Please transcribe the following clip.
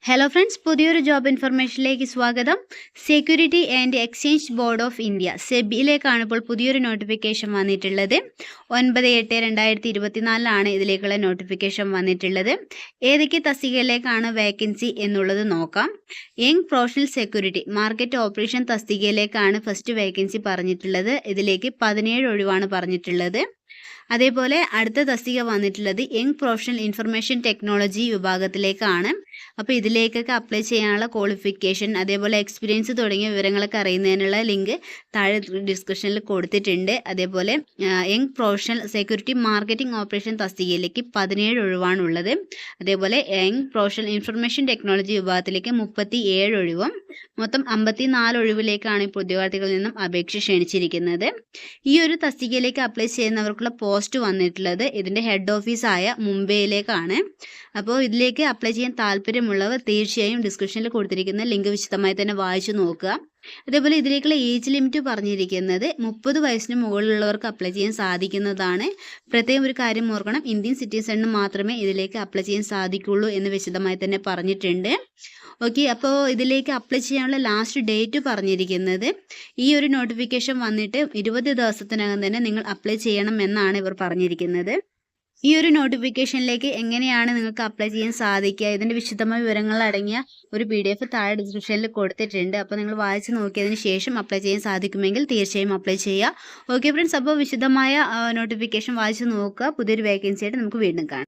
Hello friends, പുതിയൊരു job ഇൻഫർമേഷനിലേക്ക് സ്വാഗതം. Security and exchange board of India സെബിയിലേക്കാണ് ഇപ്പോൾ പുതിയൊരു നോട്ടിഫിക്കേഷൻ വന്നിട്ടുള്ളത്. 9/8/2024 ഇതിലേക്കുള്ള നോട്ടിഫിക്കേഷൻ വന്നിട്ടുള്ളത്. ഏതൊക്കെ തസ്തികയിലേക്കാണ് വേക്കൻസി എന്നുള്ളത് നോക്കാം. Young professional security market operation തസ്തികയിലേക്കാണ് ഫസ്റ്റ് വേക്കൻസി പറഞ്ഞിട്ടുള്ളത്. ഇതിലേക്ക് 17 ഒഴിവാണ് പറഞ്ഞിട്ടുള്ളത്. അതേപോലെ അടുത്ത തസ്തിക വന്നിട്ടുള്ളത് യങ് പ്രൊഫഷണൽ ഇൻഫർമേഷൻ ടെക്നോളജി വിഭാഗത്തിലേക്കാണ്. അപ്പോൾ ഇതിലേക്കൊക്കെ അപ്ലൈ ചെയ്യാനുള്ള ക്വാളിഫിക്കേഷൻ, അതേപോലെ എക്സ്പീരിയൻസ് തുടങ്ങിയ വിവരങ്ങളൊക്കെ അറിയുന്നതിനുള്ള ലിങ്ക് താഴെ ഡിസ്ക്രിപ്ഷനിൽ കൊടുത്തിട്ടുണ്ട്. അതേപോലെ young professional security marketing operation തസ്തികയിലേക്ക് 17 ഒഴിവാണുള്ളത്. അതേപോലെ യങ് പ്രൊഫഷണൽ ഇൻഫർമേഷൻ ടെക്നോളജി വിഭാഗത്തിലേക്ക് 37 ഒഴിവും. മൊത്തം 54 ഒഴിവിലേക്കാണ് ഇപ്പോൾ ഉദ്യോഗാർത്ഥികളിൽ നിന്നും അപേക്ഷ ക്ഷണിച്ചിരിക്കുന്നത്. ഈ ഒരു തസ്തികയിലേക്ക് അപ്ലൈ ചെയ്യുന്നവർക്കുള്ള പോസ്റ്റ് വന്നിട്ടുള്ളത് ഇതിൻ്റെ ഹെഡ് ഓഫീസായ മുംബൈയിലേക്കാണ്. അപ്പോൾ ഇതിലേക്ക് അപ്ലൈ ചെയ്യാൻ താല്പര്യമുള്ളവർ തീർച്ചയായും ഡിസ്ക്രിപ്ഷനിൽ കൊടുത്തിരിക്കുന്ന ലിങ്ക് വിശദമായി തന്നെ വായിച്ചു നോക്കുക. അതേപോലെ ഇതിലേക്കുള്ള ഏജ് ലിമിറ്റ് പറഞ്ഞിരിക്കുന്നത് 30 വയസ്സിന് മുകളിലുള്ളവർക്ക് അപ്ലൈ ചെയ്യാൻ സാധിക്കുന്നതാണ്. പ്രത്യേകം ഒരു കാര്യം ഓർക്കണം, ഇന്ത്യൻ സിറ്റിസണിന് മാത്രമേ ഇതിലേക്ക് അപ്ലൈ ചെയ്യാൻ സാധിക്കുള്ളൂ എന്ന് വിശദമായി തന്നെ പറഞ്ഞിട്ടുണ്ട്. ഓക്കെ, അപ്പോൾ ഇതിലേക്ക് അപ്ലൈ ചെയ്യാനുള്ള ലാസ്റ്റ് ഡേറ്റ് പറഞ്ഞിരിക്കുന്നത് ഈ ഒരു നോട്ടിഫിക്കേഷൻ വന്നിട്ട് 20 ദിവസത്തിനകം തന്നെ നിങ്ങൾ അപ്ലൈ ചെയ്യണം എന്നാണ് ഇവർ പറഞ്ഞിരിക്കുന്നത്. ഈ ഒരു നോട്ടിഫിക്കേഷനിലേക്ക് എങ്ങനെയാണ് നിങ്ങൾക്ക് അപ്ലൈ ചെയ്യാൻ സാധിക്കുക, ഇതിൻ്റെ വിശദമായ വിവരങ്ങൾ അടങ്ങിയ ഒരു PDF താഴെ ഡിസ്ക്രിപ്ഷനിൽ കൊടുത്തിട്ടുണ്ട്. അപ്പോൾ നിങ്ങൾ വായിച്ച് നോക്കിയതിന് ശേഷം അപ്ലൈ ചെയ്യാൻ സാധിക്കുമെങ്കിൽ തീർച്ചയായും അപ്ലൈ ചെയ്യുക. ഓക്കെ ഫ്രണ്ട്സ്, അപ്പോൾ വിശദമായ നോട്ടിഫിക്കേഷൻ വായിച്ച് നോക്കുക. പുതിയൊരു വേക്കൻസി ആയിട്ട് നമുക്ക് വീണ്ടും കാണാം.